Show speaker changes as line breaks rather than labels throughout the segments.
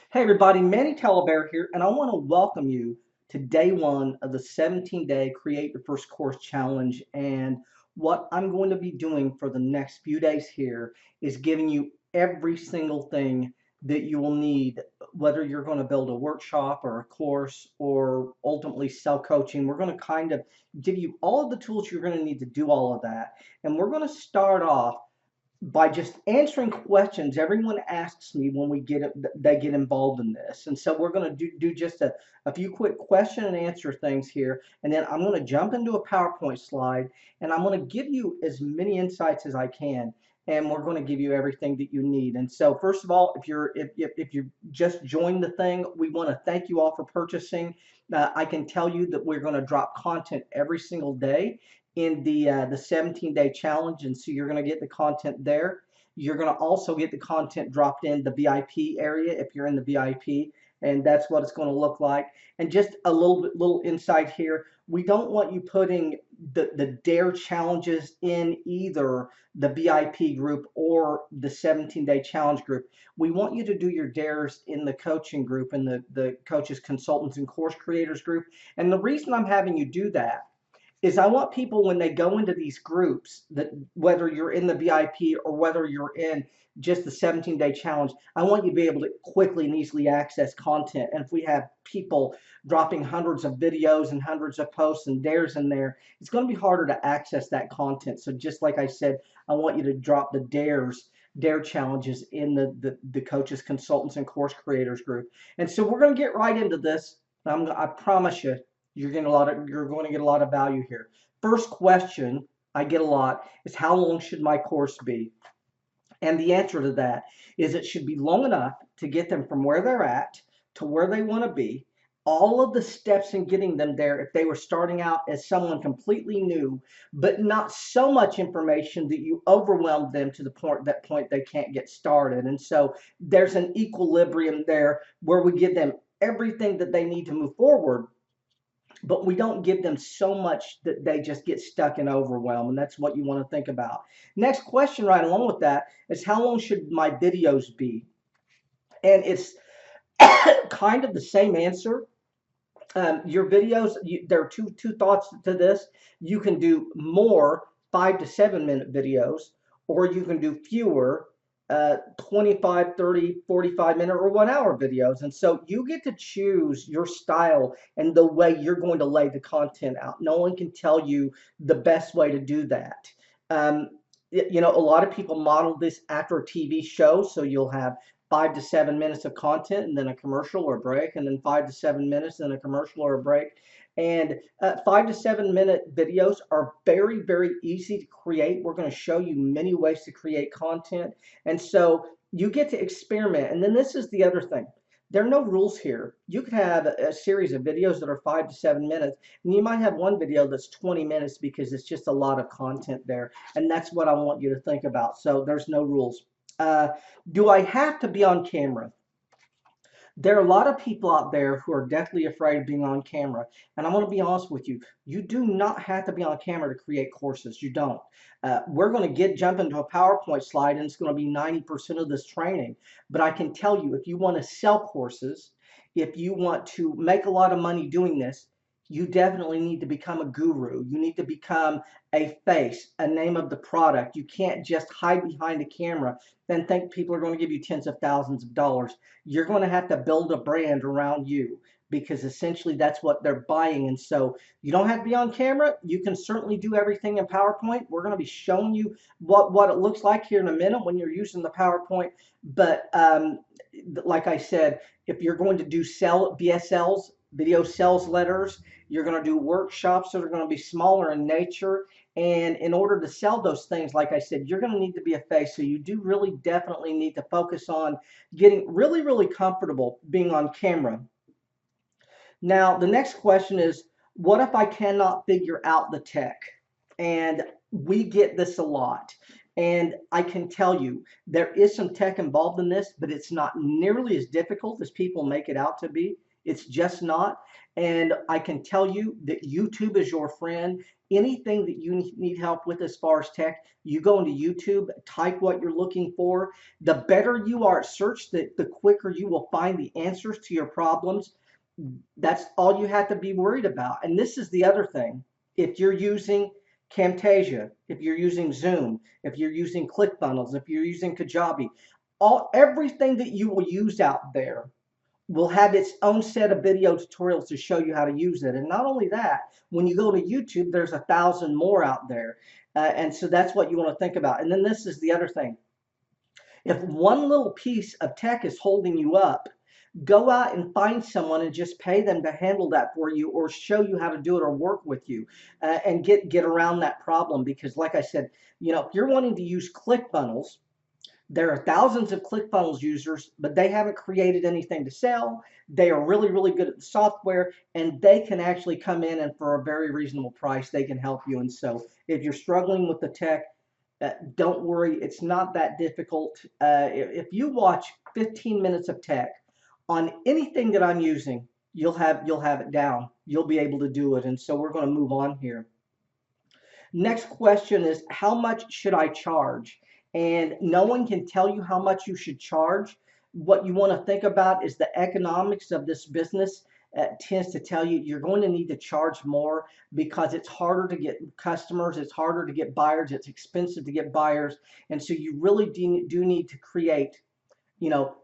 Hey everybody, Manny Talavera here, and I want to welcome you to day one of the 17-day Create Your First Course Challenge. And what I'm going to be doing for the next few days here is giving you every single thing that you will need, whether you're going to build a workshop or a course or ultimately sell coaching. We're going to kind of give you all of the tools you're going to need to do all of that. And we're going to start off by just answering questions everyone asks me when they get involved in this. And so we're going to do just a few quick question and answer things here, and then I'm going to jump into a PowerPoint slide, and I'm going to give you as many insights as I can, and we're going to give you everything that you need. And so first of all, if you just joined the thing, we want to thank you all for purchasing. I can tell you that we're going to drop content every single day in the 17-day challenge, and so you're going to get the content there. You're going to also get the content dropped in the VIP area if you're in the VIP, and that's what it's going to look like. And just a little insight here: we don't want you putting the dare challenges in either the VIP group or the 17-day challenge group. We want you to do your dares in the coaching group and the coaches, consultants, and course creators group. And the reason I'm having you do that is I want people when they go into these groups, that whether you're in the VIP or whether you're in just the 17-day challenge, I want you to be able to quickly and easily access content. And if we have people dropping hundreds of videos and hundreds of posts and dares in there, it's going to be harder to access that content. So just like I said, I want you to drop the dare challenges in the coaches, consultants, and course creators group. And so we're going to get right into this. I promise you, you're going to get a lot of value here. First question I get a lot is, how long should my course be? And the answer to that is it should be long enough to get them from where they're at to where they want to be. All of the steps in getting them there, if they were starting out as someone completely new, but not so much information that you overwhelm them to the point they can't get started. And so there's an equilibrium there where we give them everything that they need to move forward, but we don't give them so much that they just get stuck in overwhelm. And that's what you want to think about. Next question right along with that is, how long should my videos be? And it's kind of the same answer. Your videos, there are two thoughts to this. You can do more 5 to 7 minute videos, or you can do fewer 25, 30, 45 minute or 1 hour videos. And so you get to choose your style and the way you're going to lay the content out. No one can tell you the best way to do that. Um, a lot of people model this after a TV show, so you'll have 5 to 7 minutes of content and then a commercial or a break, and then 5 to 7 minutes and a commercial or a break. And 5 to 7 minute videos are very, very easy to create. We're going to show you many ways to create content. And so you get to experiment. And then this is the other thing. There are no rules here. You could have a series of videos that are 5 to 7 minutes, and you might have one video that's 20 minutes because it's just a lot of content there. And that's what I want you to think about. So there's no rules. Uh, do I have to be on camera? There are a lot of people out there who are deathly afraid of being on camera. And I want to be honest with you. You do not have to be on camera to create courses. You don't. We're going to jump into a PowerPoint slide, and it's going to be 90% of this training. But I can tell you, if you want to sell courses, if you want to make a lot of money doing this, you definitely need to become a guru. You need to become a face, a name of the product. You can't just hide behind a camera and think people are going to give you tens of thousands of dollars. You're going to have to build a brand around you, because essentially that's what they're buying. And so you don't have to be on camera. You can certainly do everything in PowerPoint. We're going to be showing you what it looks like here in a minute when you're using the PowerPoint. But like I said, if you're going to do VSLs, video sales letters, you're going to do workshops that are going to be smaller in nature. And in order to sell those things, like I said, you're going to need to be a face. So you do really definitely need to focus on getting really, really comfortable being on camera. Now, the next question is, what if I cannot figure out the tech? And we get this a lot. And I can tell you, there is some tech involved in this, but it's not nearly as difficult as people make it out to be. It's just not. And I can tell you that YouTube is your friend. Anything that you need help with as far as tech, you go into YouTube, type what you're looking for. The better you are at search, the quicker you will find the answers to your problems. That's all you have to be worried about. And this is the other thing. If you're using Camtasia, if you're using Zoom, if you're using ClickFunnels, if you're using Kajabi, everything that you will use out there will have its own set of video tutorials to show you how to use it. And not only that, when you go to YouTube, there's 1,000 more out there. And so that's what you want to think about. And then this is the other thing. If one little piece of tech is holding you up, go out and find someone and just pay them to handle that for you, or show you how to do it, or work with you, and get around that problem. Because like I said, if you're wanting to use ClickFunnels, there are thousands of ClickFunnels users, but they haven't created anything to sell. They are really, really good at the software, and they can actually come in, and for a very reasonable price, they can help you. And so if you're struggling with the tech, don't worry, it's not that difficult. If you watch 15 minutes of tech on anything that I'm using, you'll have it down. You'll be able to do it. And so we're going to move on here. Next question is, how much should I charge? And no one can tell you how much you should charge. What you want to think about is the economics of this business. Tends to tell you you're going to need to charge more, because it's harder to get customers, it's harder to get buyers, it's expensive to get buyers. And so you really do need to create, you know,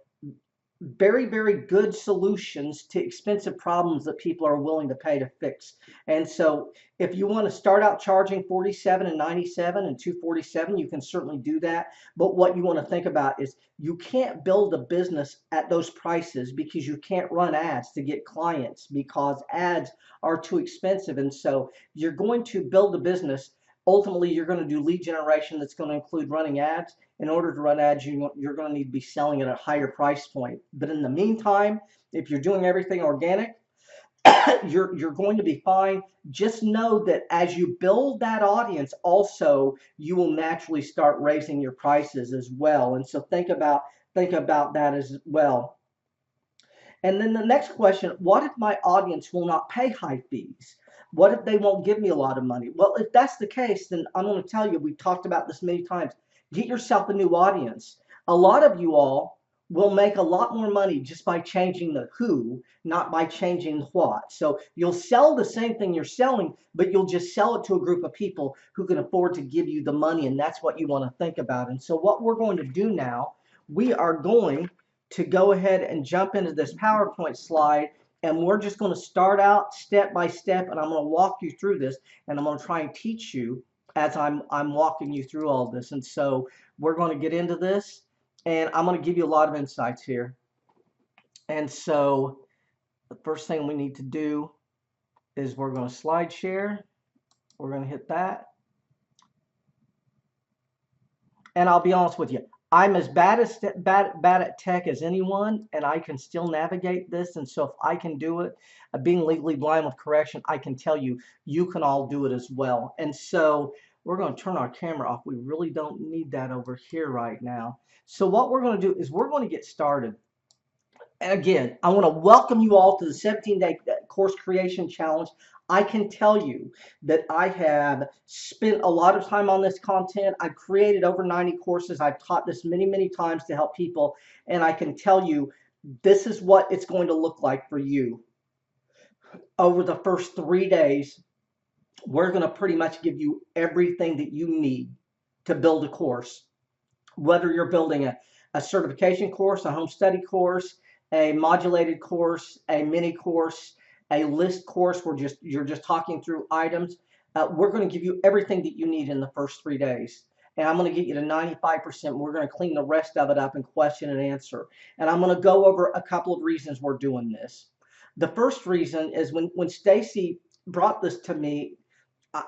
very, very good solutions to expensive problems that people are willing to pay to fix. And so if you want to start out charging 47 and 97 and 247, you can certainly do that. But what you want to think about is, you can't build a business at those prices, because you can't run ads to get clients, because ads are too expensive. And so you're going to build a business. Ultimately, you're going to do lead generation that's going to include running ads. In order to run ads, you're going to need to be selling at a higher price point. But in the meantime, if you're doing everything organic, you're going to be fine. Just know that as you build that audience, also you will naturally start raising your prices as well. And so think about that as well. And then the next question, what if my audience will not pay high fees? What if they won't give me a lot of money? Well, if that's the case, then I'm going to tell you, we talked about this many times, get yourself a new audience. A lot of you all will make a lot more money just by changing the who, not by changing the what. So you'll sell the same thing you're selling, but you'll just sell it to a group of people who can afford to give you the money. And that's what you want to think about. And so what we're going to do now, we are going to go ahead and jump into this PowerPoint slide, and we're just going to start out step by step, and I'm going to walk you through this, and I'm going to try and teach you as I'm walking you through all this. And so we're going to get into this, and I'm going to give you a lot of insights here. And so the first thing we need to do is we're going to slide share. We're going to hit that. And I'll be honest with you, I'm as bad at tech as anyone, and I can still navigate this. And so if I can do it, being legally blind with correction, I can tell you, you can all do it as well. And so we're going to turn our camera off. We really don't need that over here right now. So what we're going to do is we're going to get started. And again, I want to welcome you all to the 17-day course creation challenge. I can tell you that I have spent a lot of time on this content. I've created over 90 courses. I've taught this many, many times to help people. And I can tell you, this is what it's going to look like for you. Over the first 3 days, we're going to pretty much give you everything that you need to build a course. Whether you're building a certification course, a home study course, a modulated course, a mini course, a list course where you're just talking through items. We're going to give you everything that you need in the first 3 days. And I'm going to get you to 95%. We're going to clean the rest of it up and question and answer. And I'm going to go over a couple of reasons we're doing this. The first reason is when Stacy brought this to me,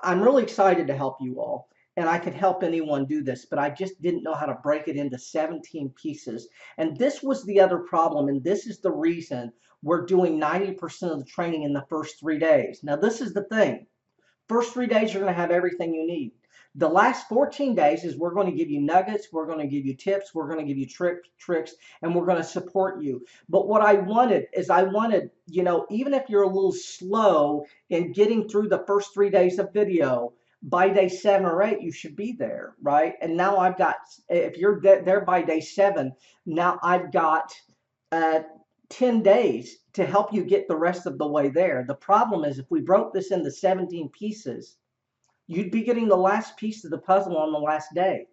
I'm really excited to help you all. And I could help anyone do this, but I just didn't know how to break it into 17 pieces. And this was the other problem, and this is the reason we're doing 90% of the training in the first 3 days. Now, this is the thing. First 3 days, you're going to have everything you need. The last 14 days is we're going to give you nuggets, we're going to give you tips, we're going to give you tricks, and we're going to support you. But what I wanted is even if you're a little slow in getting through the first 3 days of video, by day 7 or 8, you should be there, right? And now I've got, if you're there by day 7, now I've got uh, 10 days to help you get the rest of the way there. The problem is if we broke this into 17 pieces, you'd be getting the last piece of the puzzle on the last day.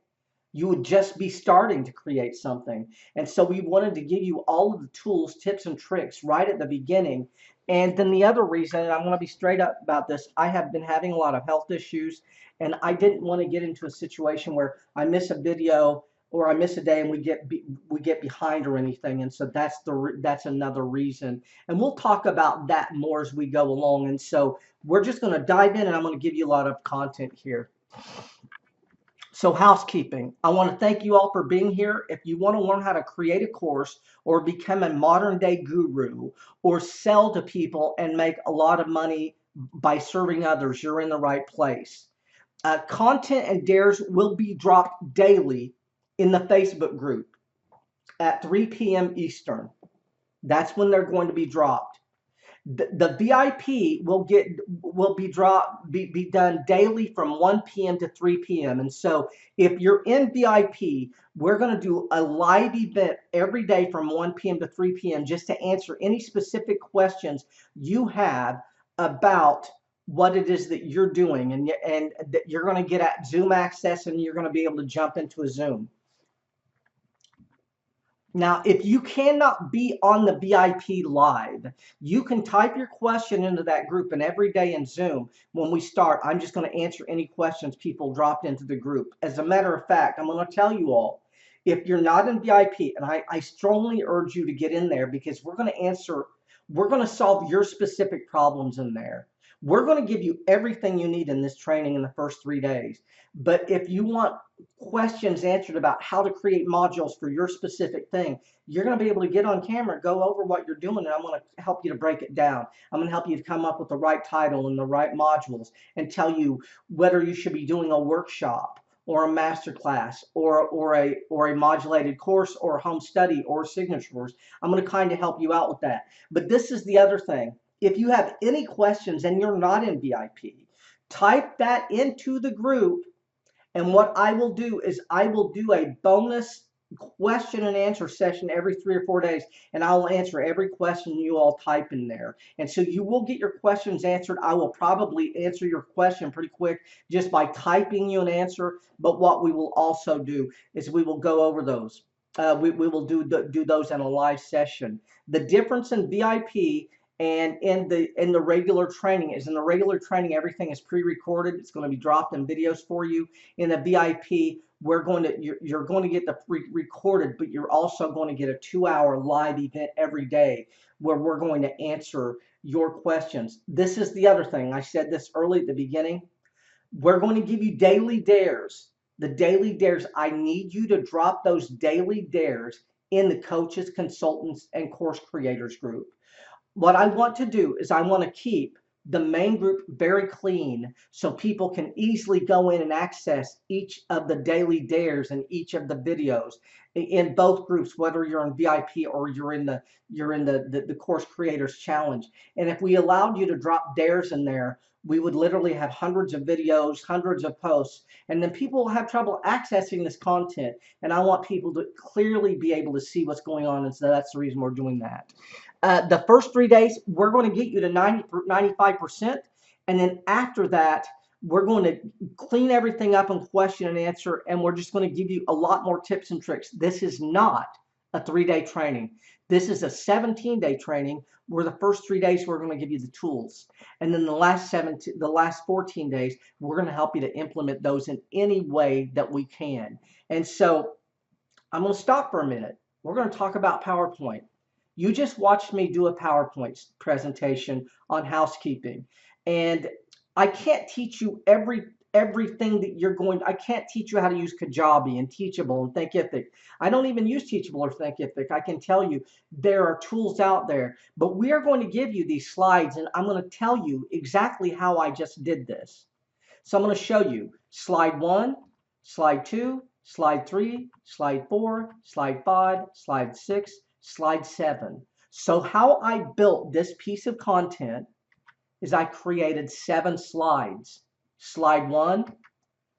You would just be starting to create something. And so we wanted to give you all of the tools, tips, and tricks right at the beginning. And then the other reason, and I'm going to be straight up about this, I have been having a lot of health issues, and I didn't want to get into a situation where I miss a video or I miss a day and we get behind or anything. And so that's another reason. And we'll talk about that more as we go along. And so we're just going to dive in, and I'm going to give you a lot of content here. So housekeeping, I want to thank you all for being here. If you want to learn how to create a course or become a modern day guru or sell to people and make a lot of money by serving others, you're in the right place. Content and dares will be dropped daily in the Facebook group at 3 p.m. Eastern. That's when they're going to be dropped. The VIP will be done daily from 1 p.m. to 3 p.m. And so if you're in VIP, we're going to do a live event every day from 1 p.m. to 3 p.m. just to answer any specific questions you have about what it is that you're doing, and that you're going to get at Zoom access, and you're going to be able to jump into a Zoom. Now, if you cannot be on the VIP live, you can type your question into that group, and every day in Zoom, when we start, I'm just going to answer any questions people dropped into the group. As a matter of fact, I'm going to tell you all, if you're not in VIP, and I strongly urge you to get in there, because we're going to solve your specific problems in there. We're going to give you everything you need in this training in the first 3 days. But if you want questions answered about how to create modules for your specific thing, you're going to be able to get on camera, go over what you're doing, and I'm going to help you to break it down. I'm going to help you to come up with the right title and the right modules, and tell you whether you should be doing a workshop or a masterclass or a modulated course or a home study or signatures. I'm going to kind of help you out with that. But this is the other thing. If you have any questions and you're not in VIP, type that into the group. And what I will do is I will do a bonus question and answer session every 3 or 4 days, and I will answer every question you all type in there. And so you will get your questions answered. I will probably answer your question pretty quick just by typing you an answer. But what we will also do is we will go over those. We will do those in a live session. The difference in VIP and in the regular training is, in the regular training, everything is pre-recorded. It's going to be dropped in videos for you. In the VIP, you're going to get the recorded, but you're also going to get a 2-hour live event every day where we're going to answer your questions. This is the other thing. I said this early at the beginning. We're going to give you daily dares. The daily dares, I need you to drop those daily dares in the coaches, consultants, and course creators group. What I want to do is I want to keep the main group very clean so people can easily go in and access each of the daily dares and each of the videos in both groups, whether you're in VIP or you're in the course creators challenge. And if we allowed you to drop dares in there, we would literally have hundreds of videos, hundreds of posts, and then people will have trouble accessing this content. And I want people to clearly be able to see what's going on, and so that's the reason we're doing that. The first 3 days, we're going to get you to 95%. And then after that, we're going to clean everything up and question and answer. And we're just going to give you a lot more tips and tricks. This is not a 3-day training. This is a 17-day training where the first 3 days, we're going to give you the tools. And then the last 14 days, we're going to help you to implement those in any way that we can. And so I'm going to stop for a minute. We're going to talk about PowerPoint. You just watched me do a PowerPoint presentation on housekeeping, and I can't teach you everything that you're going. I can't teach you how to use Kajabi and Teachable and Thinkific. I don't even use Teachable or Thinkific. I can tell you there are tools out there, but we are going to give you these slides, and I'm going to tell you exactly how I just did this. So I'm going to show you slide 1, slide 2, slide 3, slide 4, slide 5, slide 6, slide 7. So how I built this piece of content is I created 7 slides. Slide 1,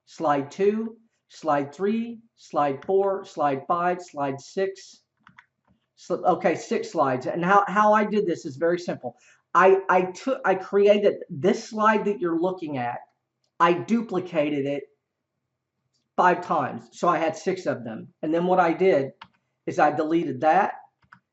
slide 2, slide 3, slide 4, slide 5, slide 6. So, okay, 6 slides. And how I did this is very simple. I created this slide that you're looking at. I duplicated it 5 times. So I had 6 of them. And then what I did is I deleted that.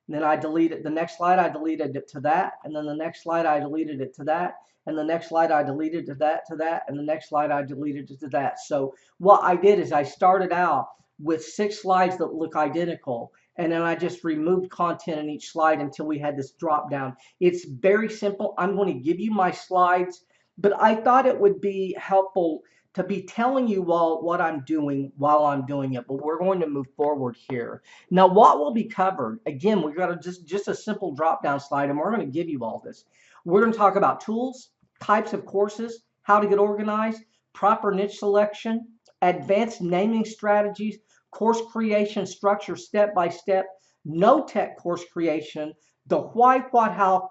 And then I deleted the next slide, I deleted it to that. And then the next slide, I deleted it to that. And the next slide, I deleted to that, to that. And the next slide, I deleted it to that. So what I did is I started out with 6 slides that look identical. And then I just removed content in each slide until we had this drop down. It's very simple. I'm going to give you my slides, but I thought it would be helpful to be telling you all what I'm doing while I'm doing it. But we're going to move forward here. Now, what will be covered? Again, we've got just a simple drop-down slide, and we're going to give you all this. We're going to talk about tools, types of courses, how to get organized, proper niche selection, advanced naming strategies, course creation structure step by step, no tech course creation, the why, what, how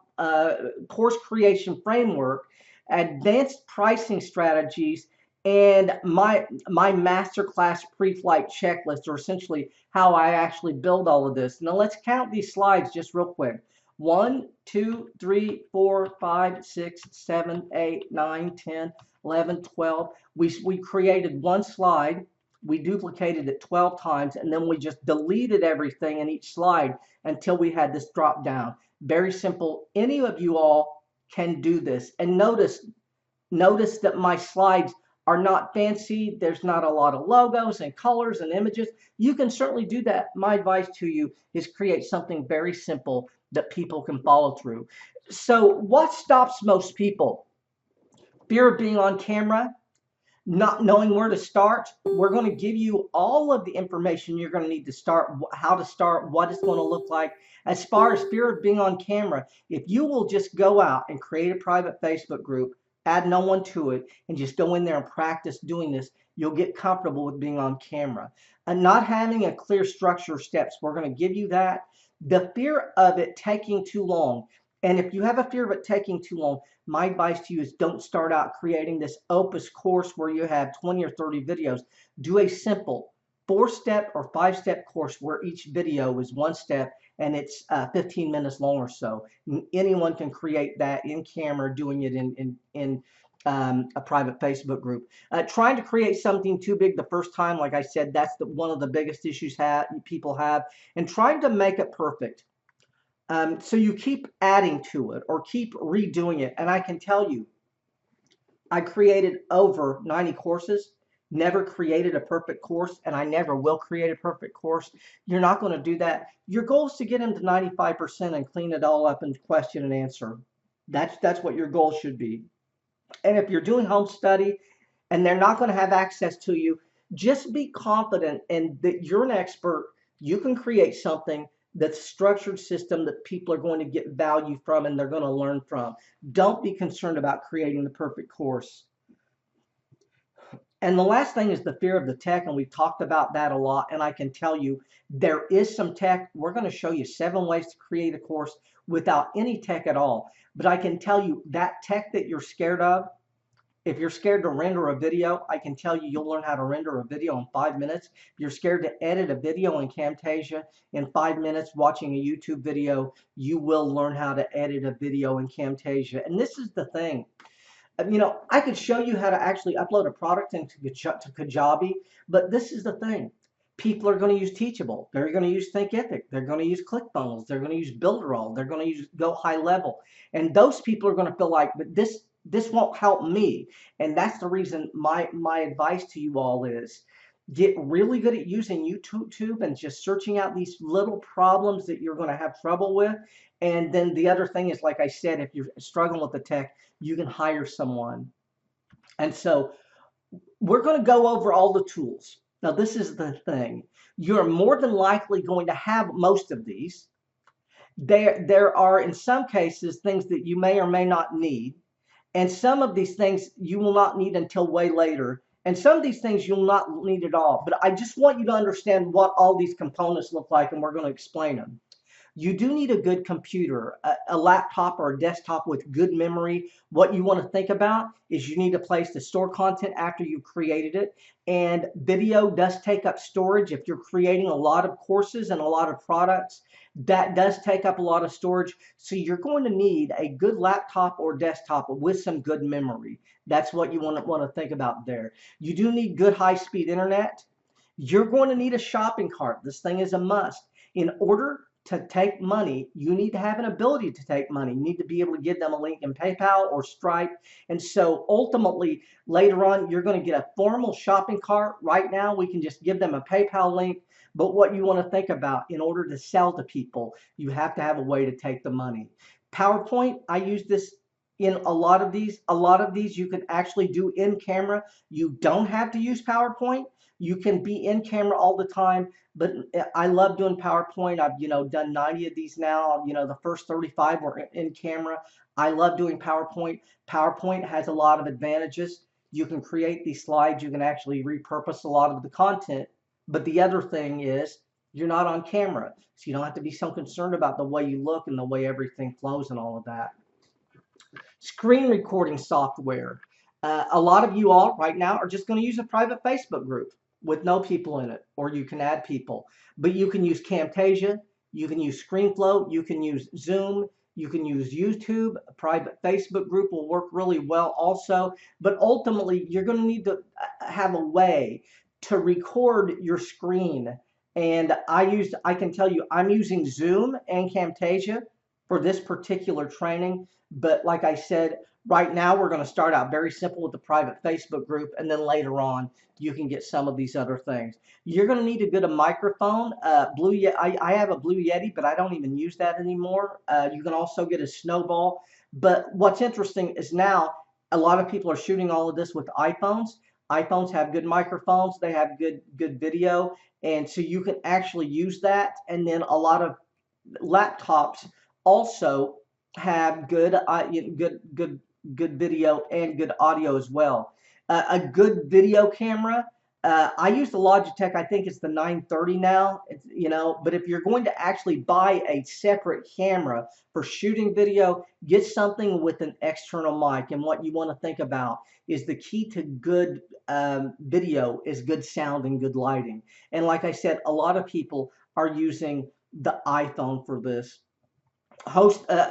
course creation framework, advanced pricing strategies, and my masterclass pre-flight checklist, or essentially how I actually build all of this. Now let's count these slides just real quick. 1, 2, 3, 4, 5, 6, 7, 8, 9, 10, 11, 12. We created one slide. We duplicated it 12 times, and then we just deleted everything in each slide until we had this drop down. Very simple. Any of you all can do this. And notice that my slides are not fancy. There's not a lot of logos and colors and images. You can certainly do that. My advice to you is create something very simple that people can follow through. So what stops most people? Fear of being on camera, not knowing where to start. We're going to give you all of the information you're going to need to start, how to start, what it's going to look like. As far as fear of being on camera, if you will just go out and create a private Facebook group, add no one to it, and just go in there and practice doing this, you'll get comfortable with being on camera. And not having a clear structure of steps, we're going to give you that. The fear of it taking too long. And if you have a fear of it taking too long, my advice to you is don't start out creating this opus course where you have 20 or 30 videos. Do a simple 4-step or 5-step course where each video is 1 step and it's 15 minutes long or so. Anyone can create that in camera, doing it in a private Facebook group. Trying to create something too big the first time, like I said, that's one of the biggest issues people have, and trying to make it perfect. So you keep adding to it or keep redoing it. And I can tell you, I created over 90 courses, never created a perfect course, and I never will create a perfect course. You're not going to do that. Your goal is to get them to 95% and clean it all up and question and answer. That's what your goal should be. And if you're doing home study and they're not going to have access to you, just be confident in that you're an expert. You can create something that's a structured system that people are going to get value from and they're going to learn from. Don't be concerned about creating the perfect course. And the last thing is the fear of the tech, and we've talked about that a lot, and I can tell you there is some tech. We're going to show you 7 ways to create a course without any tech at all. But I can tell you that tech that you're scared of, if you're scared to render a video, I can tell you you'll learn how to render a video in 5 minutes. If you're scared to edit a video in Camtasia in 5 minutes watching a YouTube video, you will learn how to edit a video in Camtasia. And this is the thing. You know, I could show you how to actually upload a product into Kajabi, but this is the thing. People are going to use Teachable. They're going to use Thinkific. They're going to use ClickFunnels. They're going to use Builderall. They're going to use Go High Level. And those people are going to feel like, but this won't help me. And that's the reason my advice to you all is get really good at using YouTube and just searching out these little problems that you're going to have trouble with. And then the other thing is, like I said, if you're struggling with the tech, you can hire someone. And so we're going to go over all the tools. Now, this is the thing. You're more than likely going to have most of these. There are, in some cases, things that you may or may not need. And some of these things you will not need until way later. And some of these things you'll not need at all. But I just want you to understand what all these components look like, and we're going to explain them. You do need a good computer, a laptop or a desktop with good memory. What you want to think about is you need a place to store content after you've created it. And video does take up storage. If you're creating a lot of courses and a lot of products, that does take up a lot of storage. So you're going to need a good laptop or desktop with some good memory. That's what you want to think about there. You do need good high-speed internet. You're going to need a shopping cart. This thing is a must. In order to take money, you need to have an ability to take money. You need to be able to give them a link in PayPal or Stripe. And so ultimately, later on, you're going to get a formal shopping cart. Right now, we can just give them a PayPal link. But what you want to think about, in order to sell to people, you have to have a way to take the money. PowerPoint, I use this in a lot of these. A lot of these you can actually do in camera. You don't have to use PowerPoint. You can be in camera all the time, but I love doing PowerPoint. I've, done 90 of these now. The first 35 were in camera. I love doing PowerPoint. PowerPoint has a lot of advantages. You can create these slides. You can actually repurpose a lot of the content. But the other thing is you're not on camera, so you don't have to be so concerned about the way you look and the way everything flows and all of that. Screen recording software. A lot of you all right now are just going to use a private Facebook group with no people in it, or you can add people. But you can use Camtasia, you can use ScreenFlow, you can use Zoom, you can use YouTube. A private Facebook group will work really well also. But ultimately, you're going to need to have a way to record your screen. And I can tell you, I'm using Zoom and Camtasia for this particular training. But like I said, right now we're going to start out very simple with the private Facebook group, and then later on you can get some of these other things. You're going to need to get a microphone. I have a Blue Yeti, but I don't even use that anymore. You can also get a Snowball. But what's interesting is now a lot of people are shooting all of this with iPhones. iPhones have good microphones. They have good video, and so you can actually use that. And then a lot of laptops also have good video and good audio as well. A good video camera. I use the Logitech. I think it's the 930 now. But if you're going to actually buy a separate camera for shooting video, get something with an external mic. And what you want to think about is the key to good video is good sound and good lighting. And like I said, a lot of people are using the iPhone for this.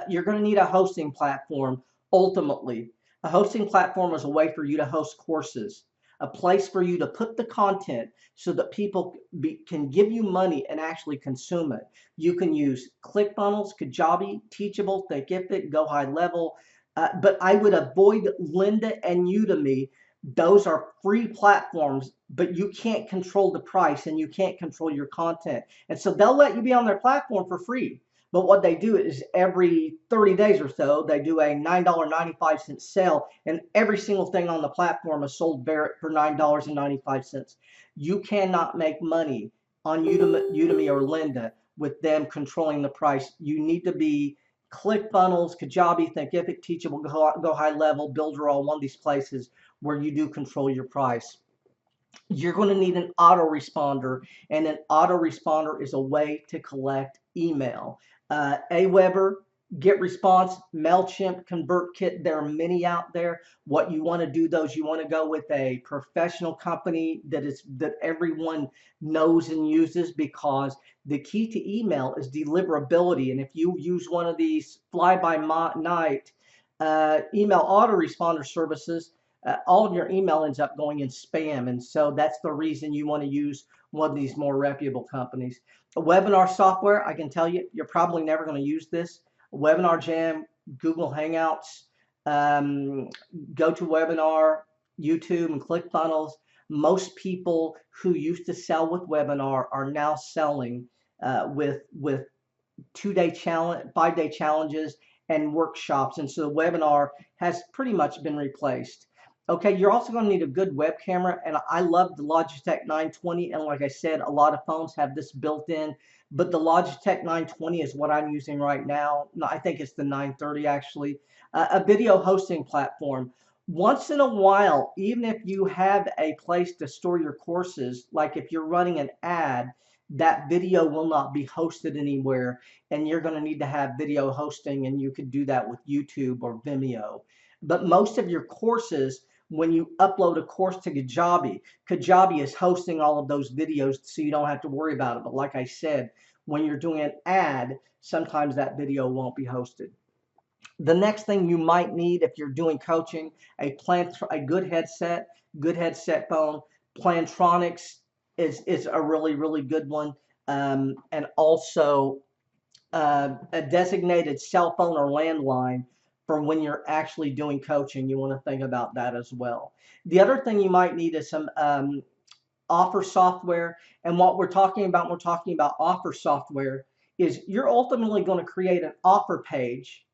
You're going to need a hosting platform. Ultimately, a hosting platform is a way for you to host courses, a place for you to put the content so that people can give you money and actually consume it. You can use ClickFunnels, Kajabi, Teachable, Thinkific, Go High Level, but I would avoid Lynda and Udemy. Those are free platforms, but you can't control the price and you can't control your content. And so they'll let you be on their platform for free. But what they do is every 30 days or so, they do a $9.95 sale, and every single thing on the platform is sold for $9.95. You cannot make money on Udemy or Lynda with them controlling the price. You need to be ClickFunnels, Kajabi, Thinkific, Teachable, Go High Level, Builderall, one of these places where you do control your price. You're going to need an autoresponder, and an autoresponder is a way to collect email. Aweber, GetResponse, MailChimp, ConvertKit, there are many out there. What you want to do, though, is you want to go with a professional company that everyone knows and uses, because the key to email is deliverability. And if you use one of these fly-by-night email autoresponder services, all of your email ends up going in spam. And so that's the reason you want to use one of these more reputable companies. A webinar software, I can tell you, you're probably never going to use this. Webinar Jam, Google Hangouts, GoToWebinar, YouTube, and ClickFunnels. Most people who used to sell with webinar are now selling with 2-day challenge, 5-day challenges, and workshops. And so the webinar has pretty much been replaced. Okay, you're also going to need a good web camera, and I love the Logitech 920. And like I said, a lot of phones have this built in, but the Logitech 920 is what I'm using right now. No, I think it's the 930 actually, a video hosting platform. Once in a while, even if you have a place to store your courses, like if you're running an ad, that video will not be hosted anywhere, and you're going to need to have video hosting, and you could do that with YouTube or Vimeo. But most of your courses, when you upload a course to Kajabi, Kajabi is hosting all of those videos so you don't have to worry about it. But like I said, when you're doing an ad, sometimes that video won't be hosted. The next thing you might need if you're doing coaching, a good headset phone. Plantronics is a really good one, and also a designated cell phone or landline for when you're actually doing coaching. You want to think about that as well. The other thing you might need is some offer software. And what we're talking about offer software, is you're ultimately going to create an offer page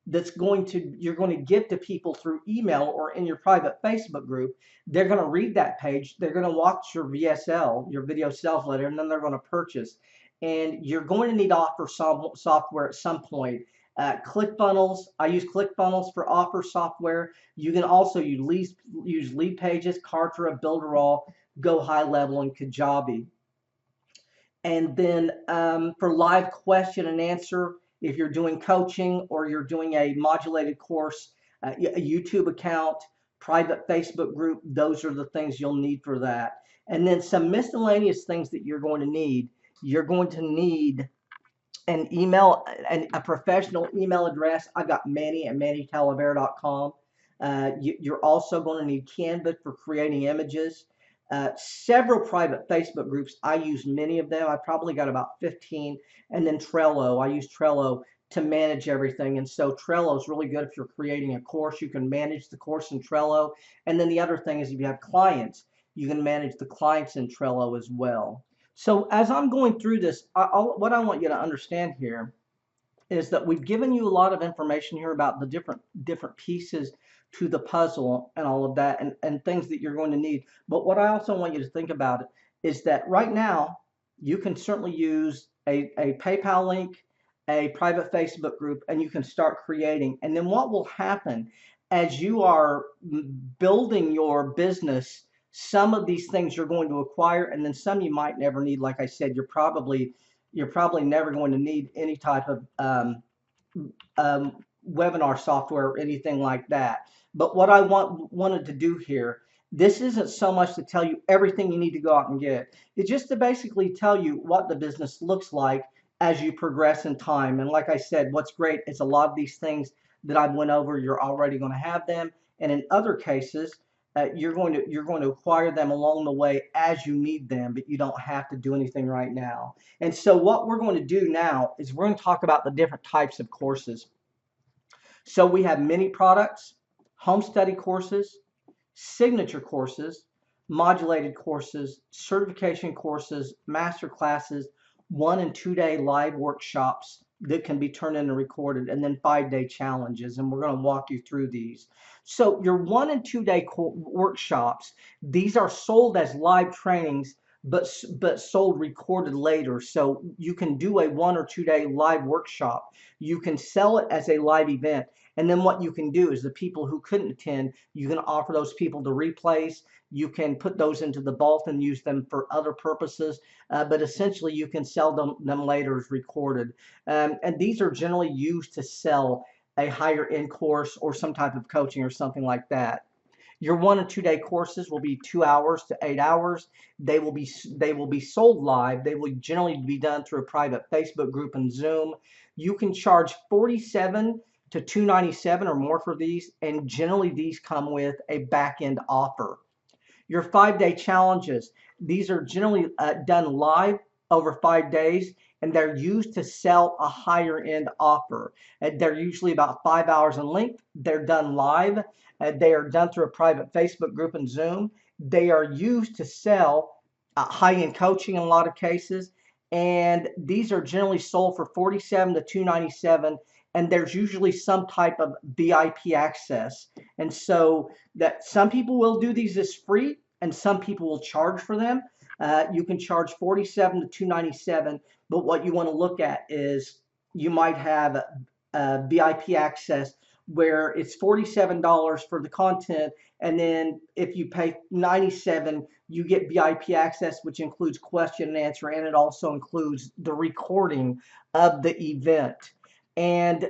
you're going to give to people through email or in your private Facebook group. They're going to read that page, they're going to watch your VSL, your video sales letter, and then they're going to purchase. And you're going to need offer software at some point. ClickFunnels, I use ClickFunnels for offer software. You can also use Lead Pages, Kartra, Builderall, Go High Level, and Kajabi. And then for live question and answer, if you're doing coaching or you're doing a modulated course, a YouTube account, private Facebook group, those are the things you'll need for that. And then some miscellaneous things that you're going to need. You're going to need an email, a professional email address. I've got Manny at mannytalavera.com. You're also going to need Canva for creating images. Several private Facebook groups. I use many of them. I probably got about 15. And then Trello. I use Trello to manage everything. And so Trello is really good if you're creating a course. You can manage the course in Trello. And then the other thing is if you have clients, you can manage the clients in Trello as well. So as I'm going through this, what I want you to understand here is that we've given you a lot of information here about the different pieces to the puzzle and all of that, and things that you're going to need. But what I also want you to think about is that right now you can certainly use a PayPal link, a private Facebook group, and you can start creating. And then what will happen as you are building your business, some of these things you're going to acquire, and then some you might never need. Like I said, you're probably never going to need any type of webinar software or anything like that. But what I wanted to do here, this isn't so much to tell you everything you need to go out and get. It's just to basically tell you what the business looks like as you progress in time. And like I said, what's great is a lot of these things that I went over, you're already going to have them. And in other cases, you're going to acquire them along the way as you need them, but you don't have to do anything right now. And so what we're going to do now is we're going to talk about the different types of courses. So we have mini products, home study courses, signature courses, modulated courses, certification courses, master classes, 1 and 2 day live workshops that can be turned in and recorded, and then 5-day challenges. And we're going to walk you through these. So your 1 and 2 day workshops, these are sold as live trainings, but sold recorded later. So you can do a 1 or 2 day live workshop. You can sell it as a live event. And then what you can do is the people who couldn't attend, you can offer those people the replays. You can put those into the vault and use them for other purposes. But essentially, you can sell them later as recorded. And these are generally used to sell a higher end course or some type of coaching or something like that. Your 1 and 2 day courses will be 2 hours to 8 hours. They will be sold live. They will generally be done through a private Facebook group and Zoom. You can charge $47 to $297 or more for these, and generally these come with a back end offer. Your 5-day challenges, these are generally done live over 5 days, and they're used to sell a higher end offer. They're usually about 5 hours in length. They're done live. They are done through a private Facebook group and Zoom. They are used to sell high-end coaching in a lot of cases, and these are generally sold for $47 to $297, and there's usually some type of VIP access. And so that some people will do these as free, and some people will charge for them. You can charge 47 to 297, but what you want to look at is you might have VIP access where it's $47 for the content, and then if you pay 97, you get VIP access, which includes question and answer, and it also includes the recording of the event. And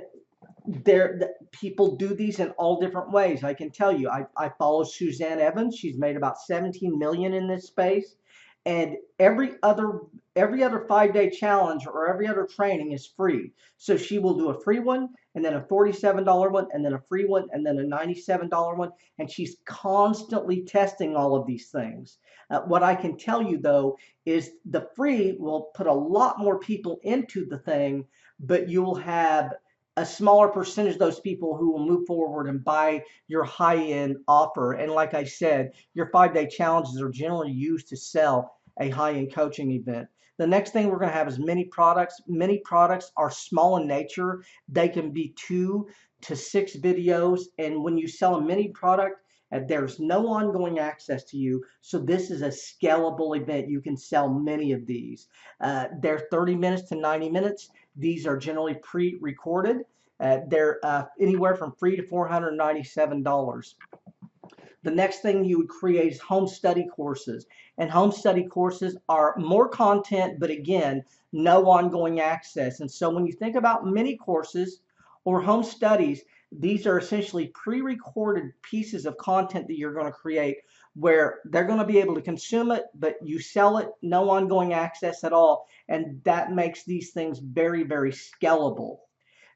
people do these in all different ways. I can tell you, I follow Suzanne Evans. She's made about 17 million in this space, and every other 5-day challenge or every other training is free. So she will do a free one, and then a $47 one, and then a free one, and then a $97 one, and she's constantly testing all of these things. What I can tell you though is the free will put a lot more people into the thing, but you will have a smaller percentage of those people who will move forward and buy your high-end offer. And like I said, your 5-day challenges are generally used to sell a high-end coaching event. The next thing we're going to have is mini products. Mini products are small in nature. They can be 2 to 6 videos. And when you sell a mini product, there's no ongoing access to you. So this is a scalable event. You can sell many of these. They're 30 minutes to 90 minutes. These are generally pre-recorded. They're anywhere from free to $497. The next thing you would create is home study courses. And home study courses are more content, but again, no ongoing access. And so when you think about mini courses or home studies, these are essentially pre-recorded pieces of content that you're going to create where they're going to be able to consume it, but you sell it, no ongoing access at all. And that makes these things very, very scalable.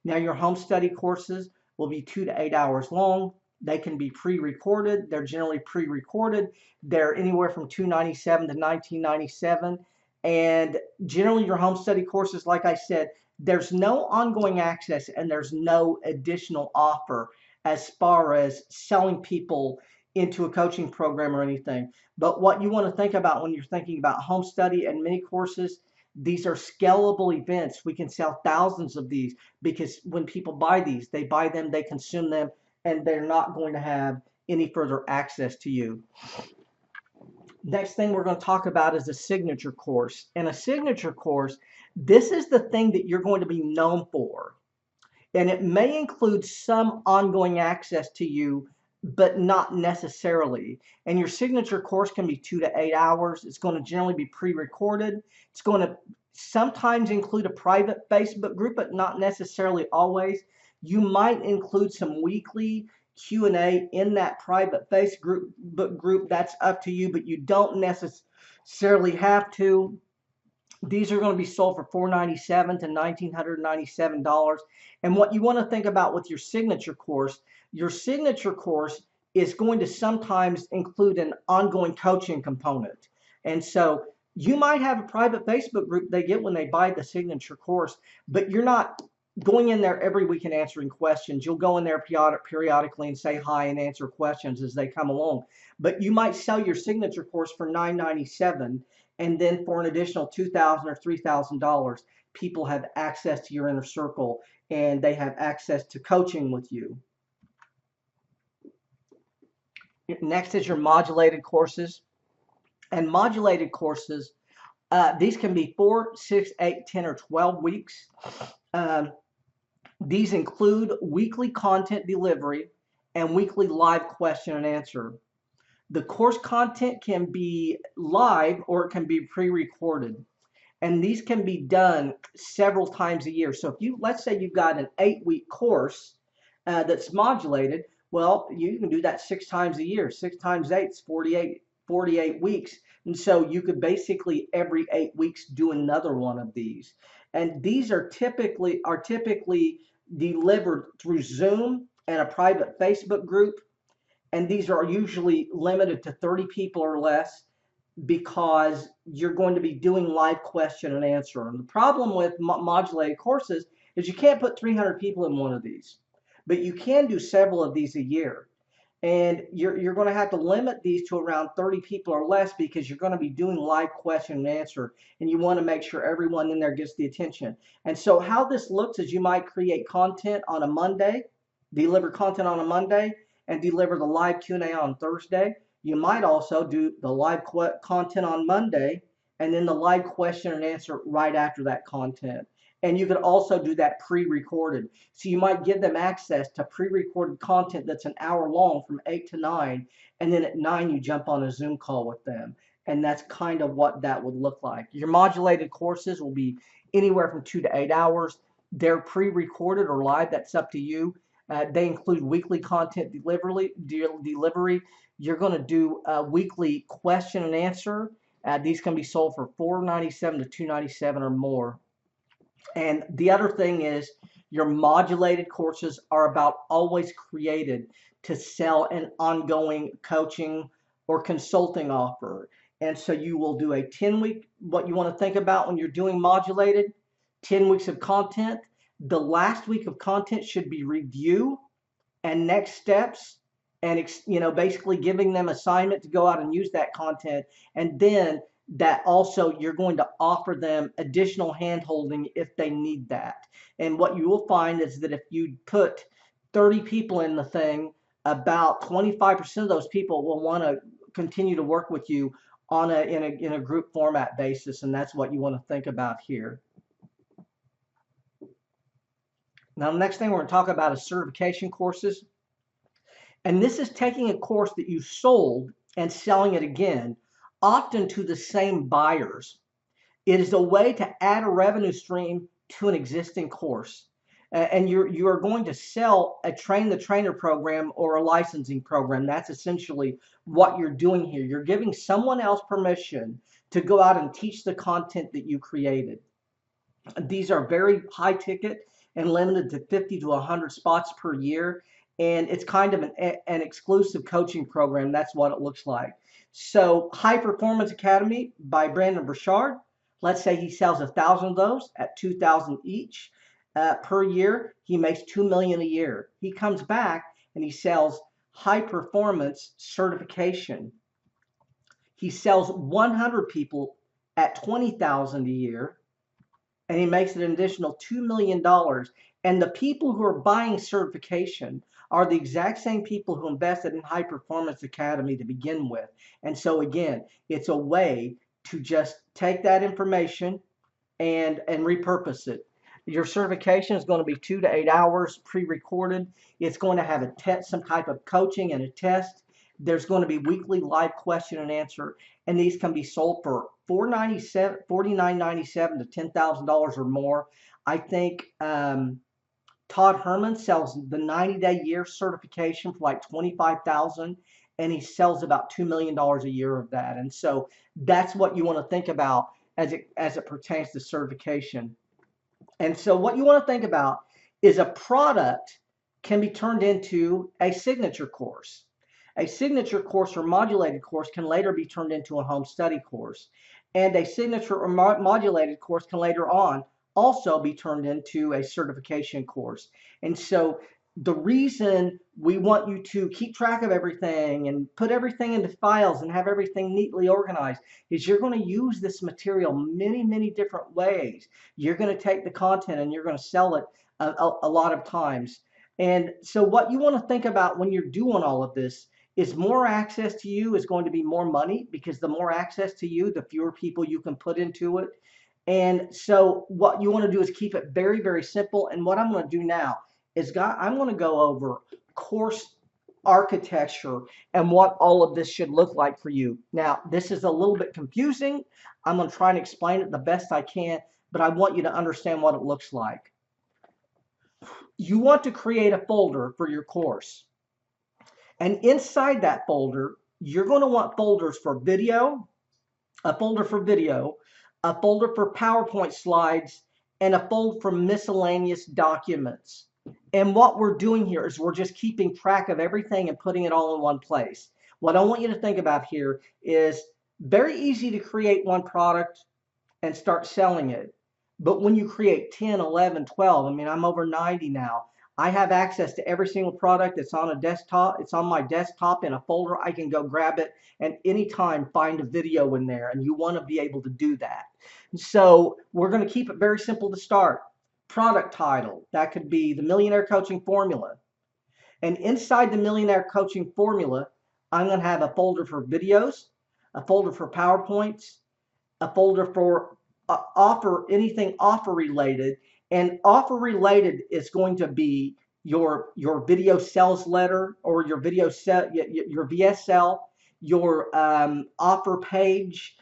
Now, your home study courses will be 2 to 8 hours long. They can be pre-recorded. They're generally pre-recorded. They're anywhere from $297 to $1997. And generally, your home study courses, like I said, there's no ongoing access and there's no additional offer as far as selling people into a coaching program or anything. But what you want to think about when you're thinking about home study and mini courses, these are scalable events. We can sell thousands of these because when people buy these, they buy them, they consume them, and they're not going to have any further access to you. Next thing we're going to talk about is a signature course. And a signature course, this is the thing that you're going to be known for. And it may include some ongoing access to you, but not necessarily. And your signature course can be 2 to 8 hours. It's going to generally be pre-recorded. It's going to sometimes include a private Facebook group, but not necessarily always. You might include some weekly Q&A in that private Facebook group. That's up to you, but you don't necessarily have to. These are going to be sold for $497 to $1,997. And what you want to think about with your signature course is going to sometimes include an ongoing coaching component. And so you might have a private Facebook group they get when they buy the signature course, but you're not going in there every week and answering questions. You'll go in there periodically and say hi and answer questions as they come along. But you might sell your signature course for $997, and then for an additional $2,000 or $3,000, people have access to your inner circle and they have access to coaching with you. Next is your modulated courses. And modulated courses, these can be 4, 6, 8, 10, or 12 weeks. These include weekly content delivery and weekly live question and answer. The course content can be live or it can be pre-recorded. And these can be done several times a year. So if let's say you've got an 8-week course that's modulated, well, you can do that 6 times a year. 6 times 8 is 48 weeks. And so you could basically every 8 weeks do another one of these. And these are typically delivered through Zoom and a private Facebook group. And these are usually limited to 30 people or less because you're going to be doing live question and answer. And the problem with modulated courses is you can't put 300 people in one of these, but you can do several of these a year. And you're going to have to limit these to around 30 people or less because you're going to be doing live question and answer, and you want to make sure everyone in there gets the attention. And so how this looks is you might create content on a Monday, deliver content on a Monday, and deliver the live Q&A on Thursday. You might also do the live content on Monday and then the live question and answer right after that content. And you could also do that pre-recorded. So you might give them access to pre-recorded content that's an hour long from 8 to 9, and then at 9 you jump on a Zoom call with them. And that's kind of what that would look like. Your modulated courses will be anywhere from 2 to 8 hours. They're pre-recorded or live, that's up to you. They include weekly content delivery. You're going to do a weekly question and answer. These can be sold for $4.97 to $2.97 or more. And the other thing is your modulated courses are about always created to sell an ongoing coaching or consulting offer. And so you will do a 10-week, what you want to think about when you're doing modulated, 10 weeks of content. The last week of content should be review and next steps, and basically giving them assignment to go out and use that content. And then that also you're going to offer them additional hand holding if they need that. And what you will find is that if you put 30 people in the thing, about 25% of those people will want to continue to work with you on in a group format basis. And that's what you want to think about here. Now, the next thing we're going to talk about is certification courses. And this is taking a course that you sold and selling it again, often to the same buyers. It is a way to add a revenue stream to an existing course. And you are going to sell a train the trainer program or a licensing program. That's essentially what you're doing here. You're giving someone else permission to go out and teach the content that you created. These are very high ticket and limited to 50 to 100 spots per year. And it's kind of an exclusive coaching program. That's what it looks like. So High Performance Academy by Brandon Burchard. Let's say he sells 1,000 of those at 2,000 each per year. He makes $2 million a year. He comes back and he sells High Performance Certification. He sells 100 people at 20,000 a year, and he makes an additional $2 million. And the people who are buying certification are the exact same people who invested in High Performance Academy to begin with. And so again, it's a way to just take that information and repurpose it. Your certification is going to be 2 to 8 hours pre-recorded. It's going to have a test, some type of coaching and a test. There's going to be weekly live question and answer, and these can be sold for $49.97 to $10,000 or more. I think Todd Herman sells the 90-day year certification for like $25,000, and he sells about $2 million a year of that. And so that's what you want to think about as it pertains to certification. And so what you want to think about is a product can be turned into a signature course. A signature course or modulated course can later be turned into a home study course. And a signature or modulated course can later on also be turned into a certification course. And so the reason we want you to keep track of everything and put everything into files and have everything neatly organized is you're going to use this material many, many different ways. You're going to take the content and you're going to sell it a lot of times. And so what you want to think about when you're doing all of this is more access to you is going to be more money, because the more access to you, the fewer people you can put into it. And so what you want to do is keep it very, very simple. And what I'm going to do now is I'm going to go over course architecture and what all of this should look like for you. Now, this is a little bit confusing. I'm going to try and explain it the best I can, but I want you to understand what it looks like. You want to create a folder for your course. And inside that folder, you're going to want folders for video, a folder for video, a folder for PowerPoint slides, and a folder for miscellaneous documents. And what we're doing here is we're just keeping track of everything and putting it all in one place. What I want you to think about here is very easy to create one product and start selling it. But when you create 10, 11, 12, I mean, I'm over 90 now. I have access to every single product that's on a desktop. It's on my desktop in a folder. I can go grab it and anytime find a video in there, and you want to be able to do that. So we're going to keep it very simple to start. Product title, that could be the Millionaire Coaching Formula. And inside the Millionaire Coaching Formula, I'm going to have a folder for videos, a folder for PowerPoints, a folder for anything offer related. And offer related is going to be your video sales letter or your your VSL, your offer page,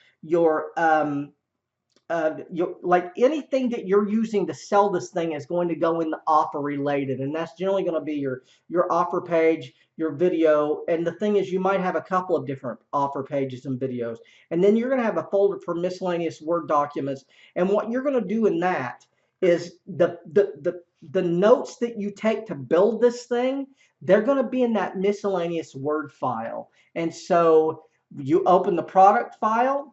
like anything that you're using to sell this thing is going to go in the offer related, and that's generally going to be your offer page, your video. And the thing is, you might have a couple of different offer pages and videos, and then you're going to have a folder for miscellaneous Word documents. And what you're going to do in that is the notes that you take to build this thing, they're going to be in that miscellaneous Word file. And so you open the product title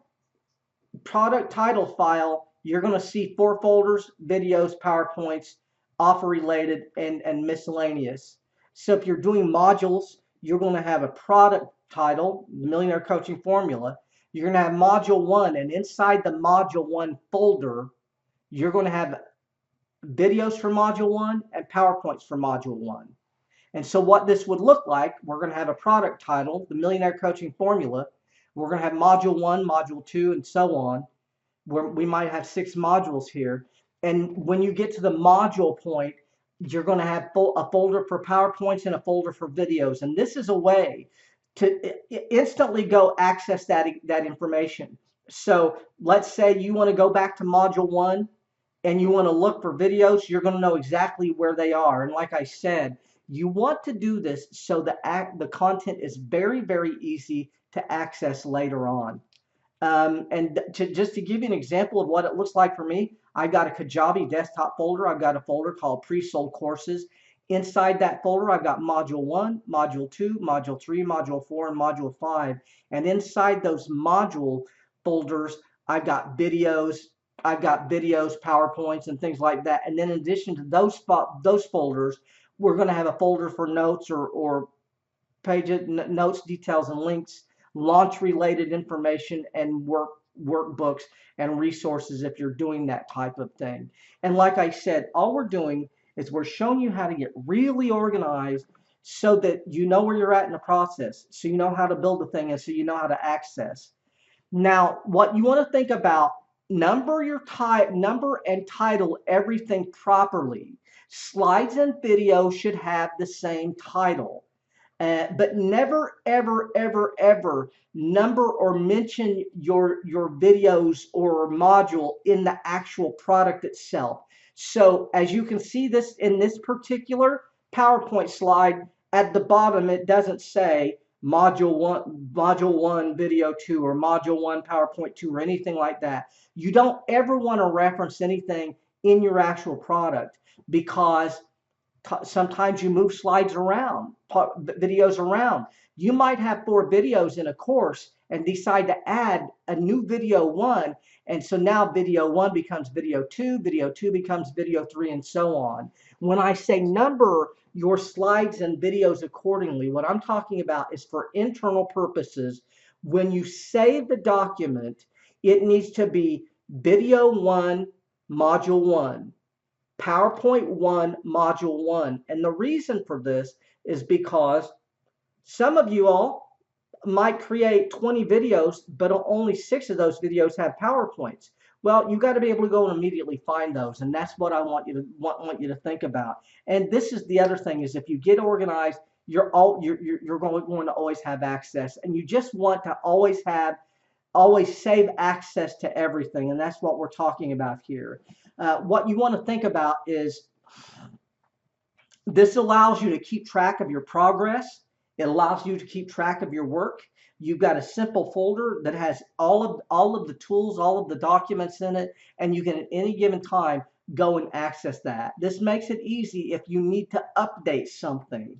file, you're going to see 4 folders: videos, PowerPoints, offer related, and miscellaneous. So if you're doing modules, you're going to have a product title, the Millionaire Coaching Formula. You're going to have module 1, and inside the module 1 folder, you're going to have videos for module 1 and PowerPoints for module 1. And so what this would look like, we're going to have a product title, the Millionaire Coaching Formula. We're going to have module 1, module 2, and so on, where we might have 6 modules here. And when you get to the module point, you're going to have a folder for PowerPoints and a folder for videos. And this is a way to instantly go access that information. So let's say you want to go back to module 1 and you want to look for videos, you're going to know exactly where they are. And like I said, you want to do this so the content is very, very easy to access later on. Just to give you an example of what it looks like for me, I got a Kajabi desktop folder. I've got a folder called pre-sold courses. Inside that folder, I've got module 1, module 2, module 3, module 4, and module 5. And inside those module folders, I've got videos, PowerPoints, and things like that. And then in addition to those folders, we're going to have a folder for notes or pages, notes, details, and links, launch-related information, and workbooks and resources if you're doing that type of thing. And like I said, all we're doing is we're showing you how to get really organized so that you know where you're at in the process, so you know how to build the thing, and so you know how to access. Now, what you want to think about, number and title everything properly. Slides and video should have the same title. But never, ever, ever, ever number or mention your videos or module in the actual product itself. So as you can see this in this particular PowerPoint slide, at the bottom it doesn't say module 1 video 2 or module 1 PowerPoint 2 or anything like that. You don't ever want to reference anything in your actual product, because sometimes you move slides around, videos around. You might have 4 videos in a course and decide to add a new video 1. And so now video 1 becomes video 2 becomes video 3, and so on. When I say number your slides and videos accordingly, what I'm talking about is for internal purposes. When you save the document, it needs to be video 1, module 1. PowerPoint 1, module 1. And the reason for this is because some of you all might create 20 videos, but only 6 of those videos have PowerPoints. Well, you've got to be able to go and immediately find those, and that's what I want you to think about. And this is the other thing, is if you get organized, you're going to always have access, and you just want to always save access to everything, and that's what we're talking about here. What you want to think about is this allows you to keep track of your progress. It allows you to keep track of your work. You've got a simple folder that has all of the tools, all of the documents in it, and you can at any given time go and access that. This makes it easy if you need to update something,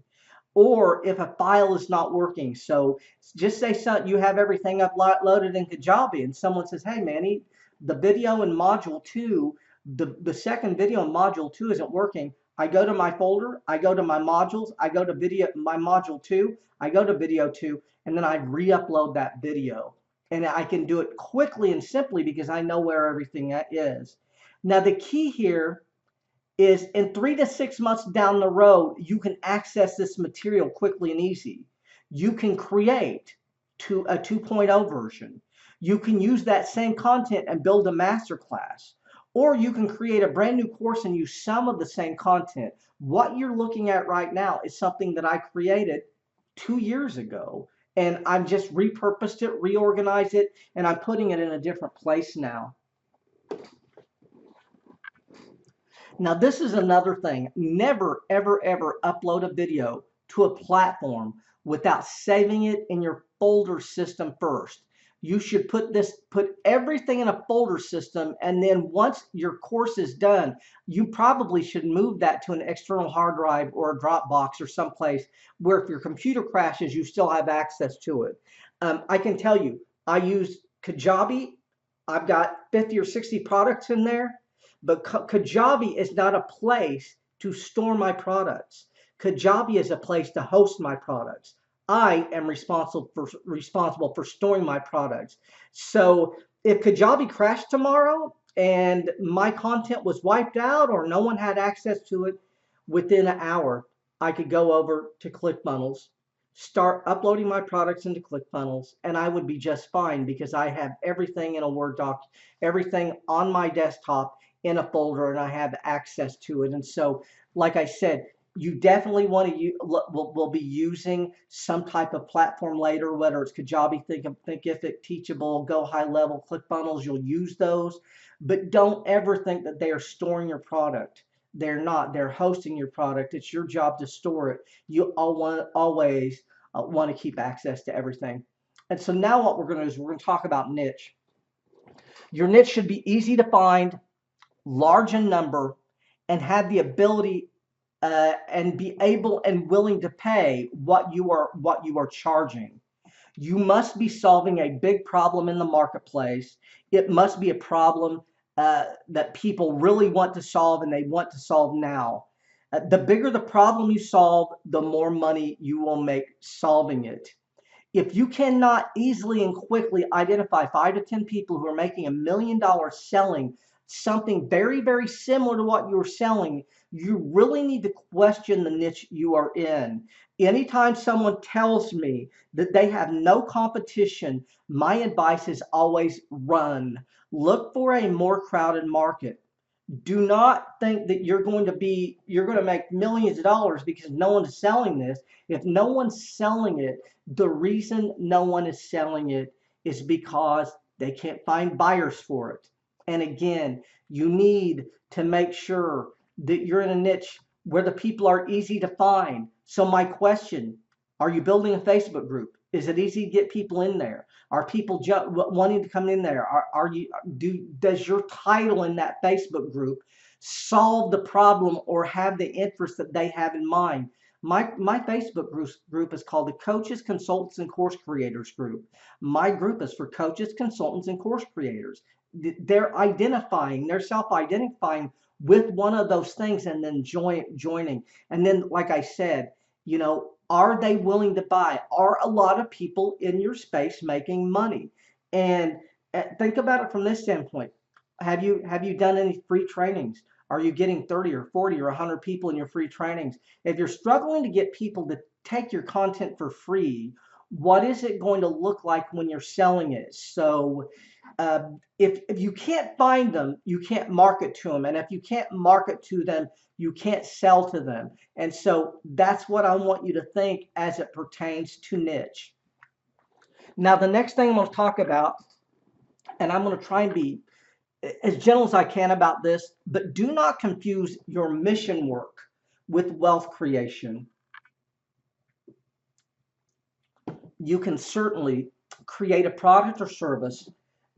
or if a file is not working. So just say you have everything uploaded in Kajabi, and someone says, "Hey, Manny, the video in module 2, the second video in module 2 isn't working. I go to my folder, I go to my modules, I go to video, my module 2, I go to video 2, and then I re-upload that video. And I can do it quickly and simply because I know where everything is. Now, the key here is in 3 to 6 months down the road, you can access this material quickly and easy. You can create to a 2.0 version. You can use that same content and build a master class, or you can create a brand new course and use some of the same content. What you're looking at right now is something that I created 2 years ago, and I've just repurposed it, reorganized it, and I'm putting it in a different place now. Now, this is another thing. Never, ever, ever upload a video to a platform without saving it in your folder system first. You should put everything in a folder system, and then once your course is done, you probably should move that to an external hard drive or a Dropbox or someplace where if your computer crashes, you still have access to it. I can tell you, I use Kajabi. I've got 50 or 60 products in there. But Kajabi is not a place to store my products. Kajabi is a place to host my products. I am responsible for storing my products. So if Kajabi crashed tomorrow and my content was wiped out or no one had access to it within an hour, I could go over to ClickFunnels, start uploading my products into ClickFunnels, and I would be just fine because I have everything in a Word doc, everything on my desktop in a folder, and I have access to it. And so, like I said, you definitely want to will be using some type of platform later, whether it's Kajabi, Thinkific, Teachable, Go High Level, ClickFunnels. You'll use those, but don't ever think that they are storing your product. They're not. They're hosting your product. It's your job to store it. You always want to keep access to everything. And so now what we're going to do is we're going to talk about niche. Your niche should be easy to find, large in number, and have the ability and be able and willing to pay what you are charging. You must be solving a big problem in the marketplace. It must be a problem that people really want to solve and they want to solve now. The bigger the problem you solve, the more money you will make solving it. If you cannot easily and quickly identify 5 to 10 people who are making $1 million selling something very, very similar to what you're selling, you really need to question the niche you are in. Anytime someone tells me that they have no competition, my advice is always run. Look for a more crowded market. Do not think that you're going to make millions of dollars because no one's selling this. If no one's selling it, the reason no one is selling it is because they can't find buyers for it. And again, you need to make sure that you're in a niche where the people are easy to find. So my question, are you building a Facebook group? Is it easy to get people in there? Are people wanting to come in there? Does your title in that Facebook group solve the problem or have the interest that they have in mind? My Facebook group is called the Coaches, Consultants, and Course Creators group. My group is for coaches, consultants, and course creators. They're self-identifying with one of those things and then joining. And then, like I said, are they willing to buy? Are a lot of people in your space making money? And think about it from this standpoint. Have you done any free trainings? Are you getting 30 or 40 or 100 people in your free trainings? If you're struggling to get people to take your content for free, what is it going to look like when you're selling it? So if you can't find them, you can't market to them. And if you can't market to them, you can't sell to them. And so that's what I want you to think as it pertains to niche. Now, the next thing I'm going to talk about, and I'm going to try and be as gentle as I can about this, but do not confuse your mission work with wealth creation. You can certainly create a product or service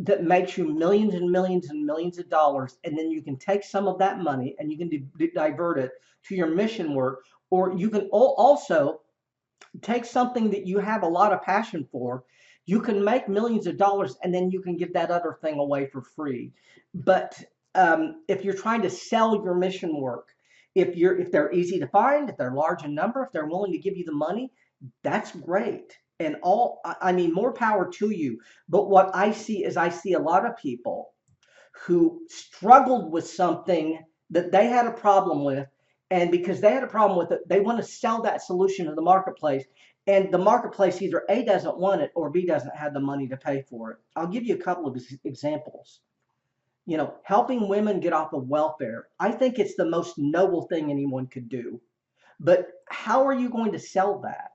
that makes you millions and millions and millions of dollars, and then you can take some of that money and you can divert it to your mission work, or you can also take something that you have a lot of passion for. You can make millions of dollars and then you can give that other thing away for free. But if you're trying to sell your mission work, If they're easy to find, if they're large in number, if they're willing to give you the money, that's great. And I mean, more power to you. But what I see is I see a lot of people who struggled with something that they had a problem with. And because they had a problem with it, they want to sell that solution to the marketplace. And the marketplace either A, doesn't want it, or B, doesn't have the money to pay for it. I'll give you a couple of examples. Helping women get off of welfare. I think it's the most noble thing anyone could do. But how are you going to sell that?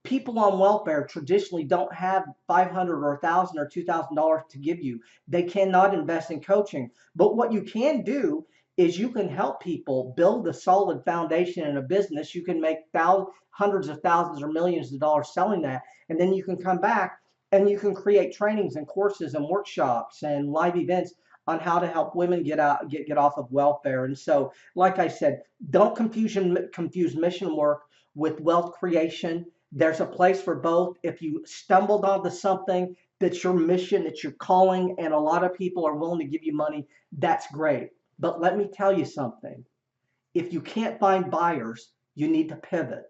People on welfare traditionally don't have 500 or 1,000 or $2,000 to give you. They cannot invest in coaching. But what you can do is you can help people build a solid foundation in a business. You can make hundreds of thousands or millions of dollars selling that. And then you can come back and you can create trainings and courses and workshops and live events on how to help women get off of welfare. And so, like I said, don't confuse mission work with wealth creation. There's a place for both. If you stumbled onto something that's your mission, that's your calling, and a lot of people are willing to give you money, that's great. But let me tell you something. If you can't find buyers, you need to pivot.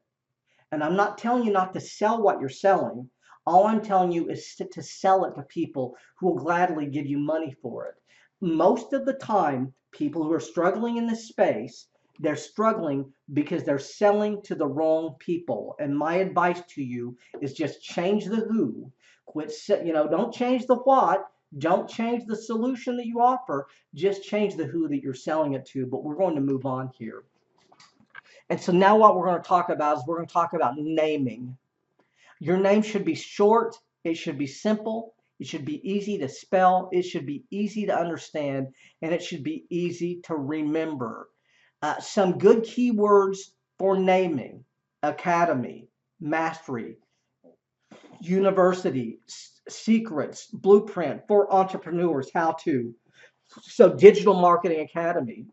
And I'm not telling you not to sell what you're selling. All I'm telling you is to sell it to people who will gladly give you money for it. Most of the time, people who are struggling in this space, they're struggling because they're selling to the wrong people. And my advice to you is just change the who. Don't change the what. Don't change the solution that you offer. Just change the who that you're selling it to. But we're going to move on here. And so now what we're going to talk about is we're going to talk about naming. Your name should be short. It should be simple. It should be easy to spell. It should be easy to understand. And it should be easy to remember. Some good keywords for naming: academy, mastery, university, secrets, blueprint for entrepreneurs, how to. So Digital Marketing Academy,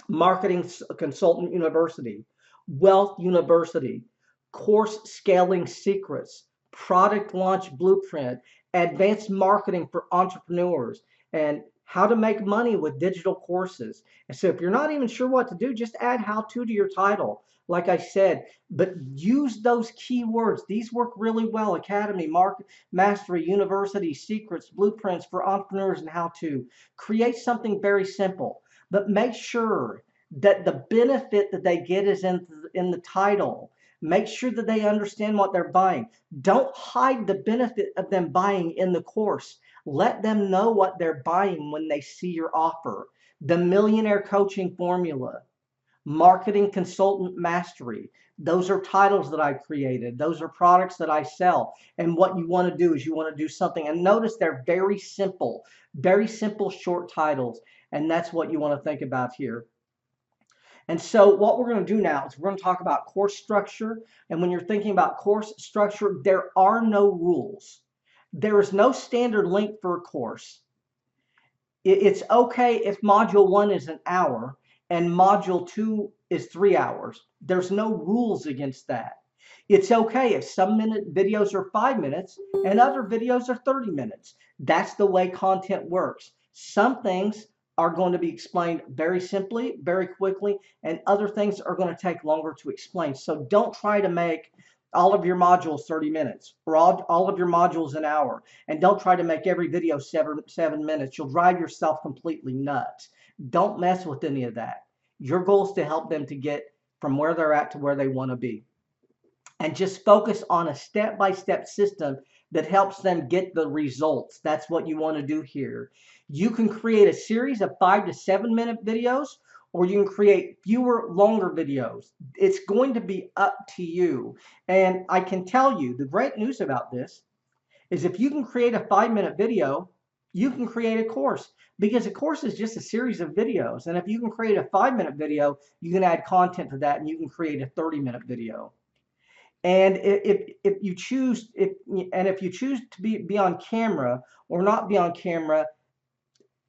Marketing Consultant University, Wealth University, Course Scaling Secrets, Product Launch Blueprint, Advanced Marketing for Entrepreneurs, and How to Make Money with Digital Courses. And so if you're not even sure what to do, just add how to your title. Like I said, but use those keywords. These work really well. Academy, Market Mastery, University, Secrets, Blueprints for Entrepreneurs, and How to. Create something very simple, but make sure that the benefit that they get is in the title. Make sure that they understand what they're buying. Don't hide the benefit of them buying in the course. Let them know what they're buying when they see your offer. The Millionaire Coaching Formula, Marketing Consultant Mastery. Those are titles that I created. Those are products that I sell. And what you want to do is you want to do something. And notice they're very simple short titles. And that's what you want to think about here. And so what we're going to do now is we're going to talk about course structure. And when you're thinking about course structure, there are no rules. There is no standard length for a course. It's okay if module 1 is an hour and module 2 is 3 hours. There's no rules against that. It's okay if some videos are 5 minutes and other videos are 30 minutes. That's the way content works. Some things are going to be explained very simply, very quickly, and other things are going to take longer to explain. So don't try to make all of your modules 30 minutes or all of your modules an hour. And don't try to make every video 7 minutes. You'll drive yourself completely nuts. Don't mess with any of that. Your goal is to help them to get from where they're at to where they want to be. And just focus on a step-by-step system that helps them get the results. That's what you want to do here. You can create a series of 5 to 7 minute videos, or you can create fewer, longer videos. It's going to be up to you. And I can tell you the great news about this is if you can create a 5-minute video, you can create a course, because a course is just a series of videos. And if you can create a 5-minute video, you can add content to that and you can create a 30-minute video. And if you choose to be on camera or not be on camera,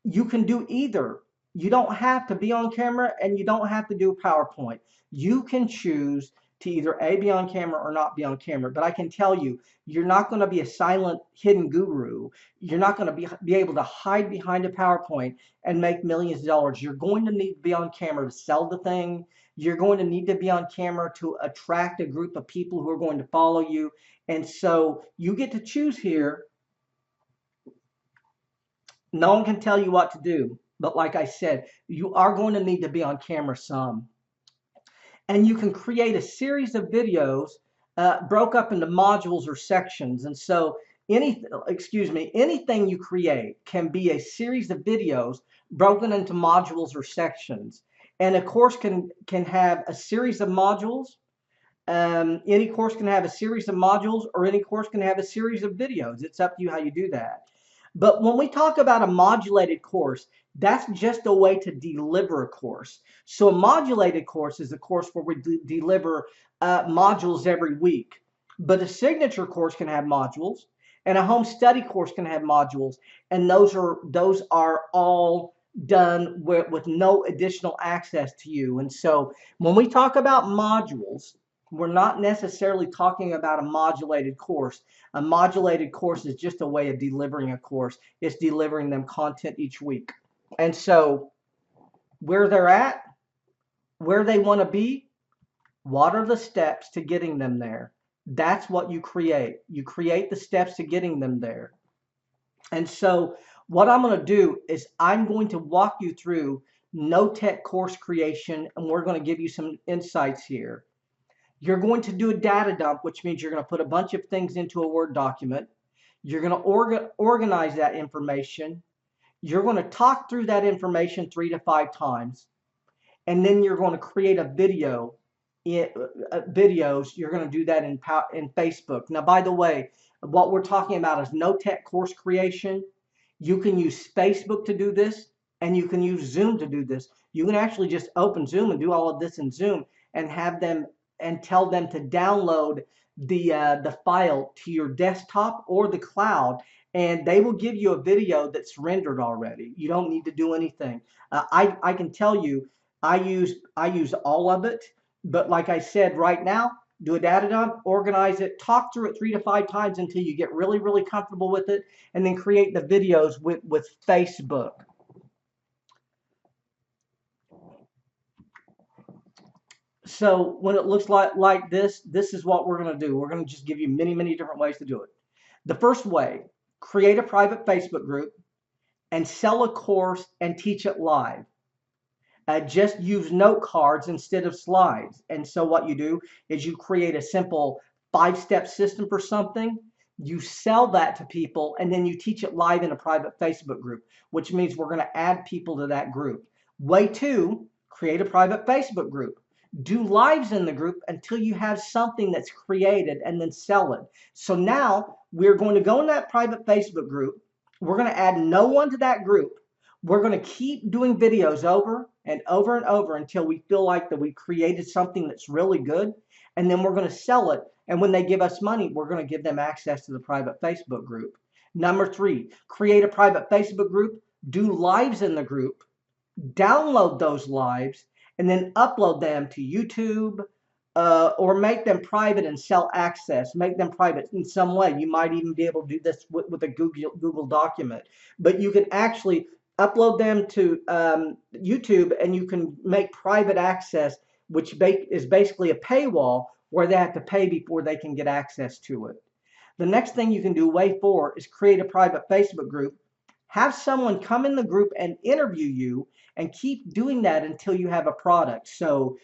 you can do either. You don't have to be on camera and you don't have to do PowerPoint. You can choose to either A, be on camera or not be on camera. But I can tell you, you're not going to be a silent, hidden guru. You're not going to be able to hide behind a PowerPoint and make millions of dollars. You're going to need to be on camera to sell the thing. You're going to need to be on camera to attract a group of people who are going to follow you. And so you get to choose here. No one can tell you what to do. But like I said, you are going to need to be on camera some. And you can create a series of videos broke up into modules or sections. And so anything you create can be a series of videos broken into modules or sections. And a course can have a series of modules. Any course can have a series of modules, or any course can have a series of videos. It's up to you how you do that. But when we talk about a modulated course, that's just a way to deliver a course. So a modulated course is a course where we deliver modules every week. But a signature course can have modules, and a home study course can have modules, and those are all done with no additional access to you. And so when we talk about modules, we're not necessarily talking about a modulated course. A modulated course is just a way of delivering a course. It's delivering them content each week. And so where they're at, where they want to be, what are the steps to getting them there? That's what you create. You create the steps to getting them there. And so what I'm going to do is I'm going to walk you through no-tech course creation, and we're going to give you some insights here. You're going to do a data dump, which means you're going to put a bunch of things into a Word document. You're going to organize that information. You're going to talk through that information 3 to 5 times. And then you're going to create a video. Videos, you're going to do that in Facebook. Now, by the way, what we're talking about is no-tech course creation. You can use Facebook to do this, and you can use Zoom to do this. You can actually just open Zoom and do all of this in Zoom and have them and tell them to download the file to your desktop or the cloud, and they will give you a video that's rendered already. You don't need to do anything. I can tell you, I use all of it, but like I said, right now, do a data dump, organize it, talk through it 3 to 5 times until you get really, really comfortable with it, and then create the videos with Facebook. So when it looks like this is what we're going to do. We're going to just give you many, many different ways to do it. The first way, create a private Facebook group and sell a course and teach it live. Just use note cards instead of slides. And so what you do is you create a simple 5-step system for something. You sell that to people, and then you teach it live in a private Facebook group, which means we're going to add people to that group. Way 2, create a private Facebook group. Do lives in the group until you have something that's created, and then sell it. So now we're going to go in that private Facebook group. We're going to add no one to that group. We're going to keep doing videos over and over and over until we feel like that we created something that's really good. And then we're going to sell it. And when they give us money, we're going to give them access to the private Facebook group. Number 3, create a private Facebook group, do lives in the group, download those lives, and then upload them to YouTube, or make them private and sell access. Make them private in some way. You might even be able to do this with a Google document. But you can actually upload them to YouTube, and you can make private access, which is basically a paywall where they have to pay before they can get access to it. The next thing you can do, way 4, is create a private Facebook group. Have someone come in the group and interview you, and keep doing that until you have a product. So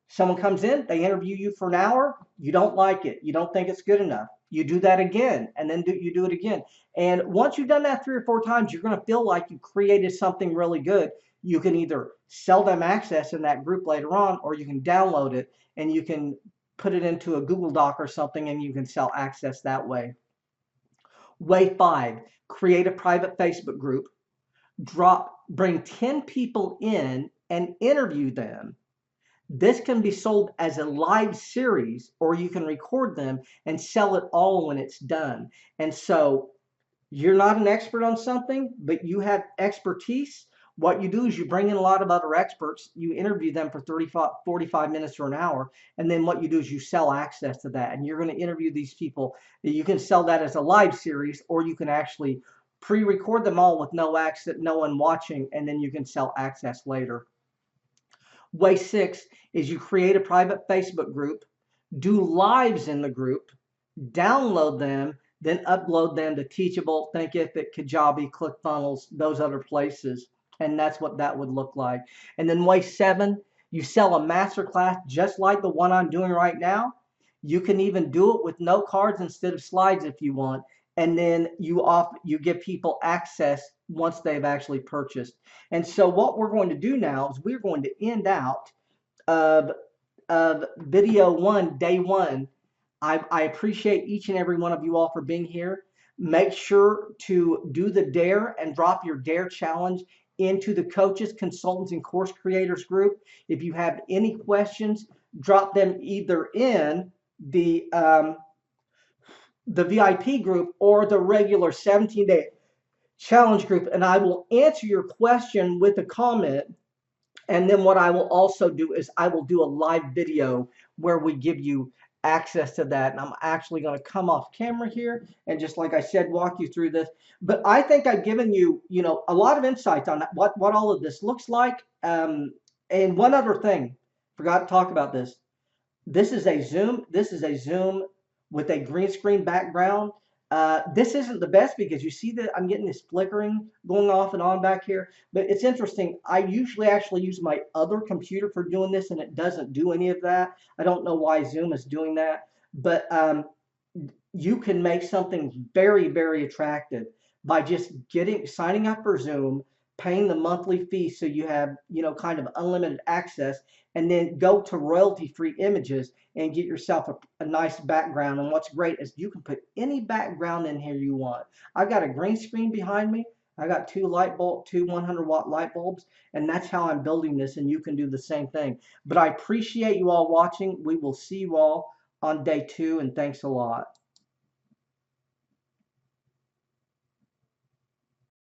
someone comes in, they interview you for an hour, you don't like it, you don't think it's good enough. You do that again, and then you do it again. And once you've done that 3 or 4 times, you're going to feel like you created something really good. You can either sell them access in that group later on, or you can download it and you can put it into a Google Doc or something, and you can sell access that way. Way 5, create a private Facebook group, bring 10 people in and interview them. This can be sold as a live series, or you can record them and sell it all when it's done. And so you're not an expert on something, but you have expertise. What you do is you bring in a lot of other experts, you interview them for 35, 45 minutes or an hour, and then what you do is you sell access to that. And you're going to interview these people. You can sell that as a live series, or you can actually pre-record them all with no one watching, and then you can sell access later. Way six is you create a private Facebook group, do lives in the group, download them, then upload them to Teachable, Thinkific, Kajabi, ClickFunnels, those other places. And that's what that would look like. And then way seven, you sell a masterclass just like the one I'm doing right now. You can even do it with no cards instead of slides if you want. And then you give people access once they've actually purchased. And so what we're going to do now is we're going to end out of video one, day one. I appreciate each and every one of you all for being here. Make sure to do the dare and drop your dare challenge into the coaches, consultants, and course creators group. If you have any questions, drop them either in the VIP group or the regular 17-day challenge group, and I will answer your question with a comment. And then what I will also do is I will do a live video where we give you access to that. And I'm actually going to come off camera here and just like I said, walk you through this. But I think I've given you, a lot of insights on what all of this looks like. And one other thing, forgot to talk about this. This is a Zoom. This is a Zoom with a green screen background. This isn't the best because you see that I'm getting this flickering going off and on back here, but it's interesting. I usually actually use my other computer for doing this and it doesn't do any of that. I don't know why Zoom is doing that, but you can make something very, very attractive by just signing up for Zoom, paying the monthly fee so you have, kind of unlimited access, and then go to royalty-free images and get yourself a nice background. And what's great is you can put any background in here you want. I've got a green screen behind me. I got two 100-watt light bulbs, and that's how I'm building this, and you can do the same thing. But I appreciate you all watching. We will see you all on day two, and thanks a lot.